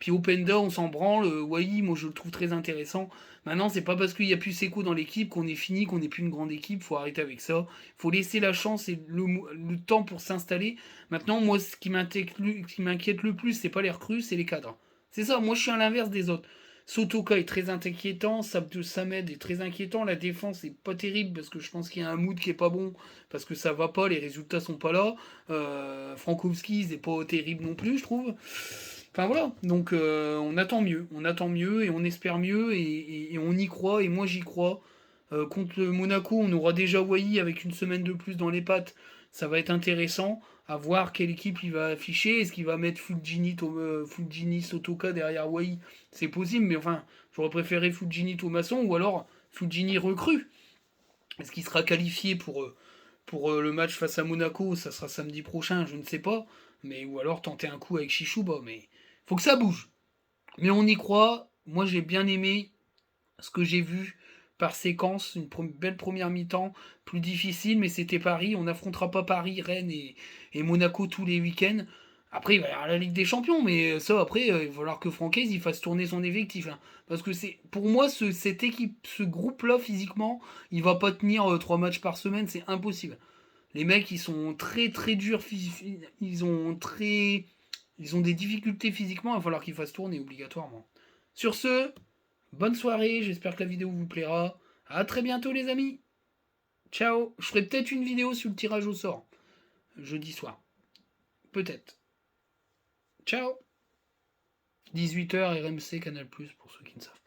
Openda, on s'en branle. Wai, moi je le trouve très intéressant. Maintenant, c'est pas parce qu'il n'y a plus Seco dans l'équipe qu'on est fini, qu'on n'est plus une grande équipe. Faut arrêter avec ça. Faut laisser la chance et le temps pour s'installer. Maintenant, moi, ce qui m'inquiète le plus, c'est pas les recrues, c'est les cadres. C'est ça, moi je suis à l'inverse des autres. Sotoka est très inquiétant, Samed est très inquiétant, la défense est pas terrible parce que je pense qu'il y a un mood qui est pas bon, parce que ça va pas, les résultats sont pas là. Frankowski c'est pas terrible non plus, je trouve. Enfin voilà, donc on attend mieux et on espère mieux et on y croit et moi j'y crois. Contre le Monaco, on aura déjà Wai avec une semaine de plus dans les pattes, ça va être intéressant à voir quelle équipe il va afficher. Est-ce qu'il va mettre Fujini Sotoka derrière Wai? C'est possible, mais enfin, j'aurais préféré Fujini Thomasson ou alors Fujini recrue. Est-ce qu'il sera qualifié pour le match face à Monaco? Ça sera samedi prochain, je ne sais pas. Mais ou alors tenter un coup avec Shishuba. Mais faut que ça bouge. Mais on y croit. Moi, j'ai bien aimé ce que j'ai vu par séquence. Une belle première mi-temps, plus difficile, mais c'était Paris. On n'affrontera pas Paris, Rennes et Monaco tous les week-ends. Après, il va y avoir la Ligue des Champions, mais ça, après, il va falloir que Francaise il fasse tourner son effectif, hein. Parce que c'est, pour moi, cette équipe, ce groupe-là, physiquement, il va pas tenir 3 matchs par semaine, c'est impossible. Les mecs, ils sont très très durs, ils ont des difficultés physiquement, il va falloir qu'ils fassent tourner obligatoirement. Sur ce, bonne soirée, j'espère que la vidéo vous plaira. À très bientôt les amis. Ciao. Je ferai peut-être une vidéo sur le tirage au sort. Jeudi soir. Peut-être. Ciao. 18h RMC Canal+, pour ceux qui ne savent pas.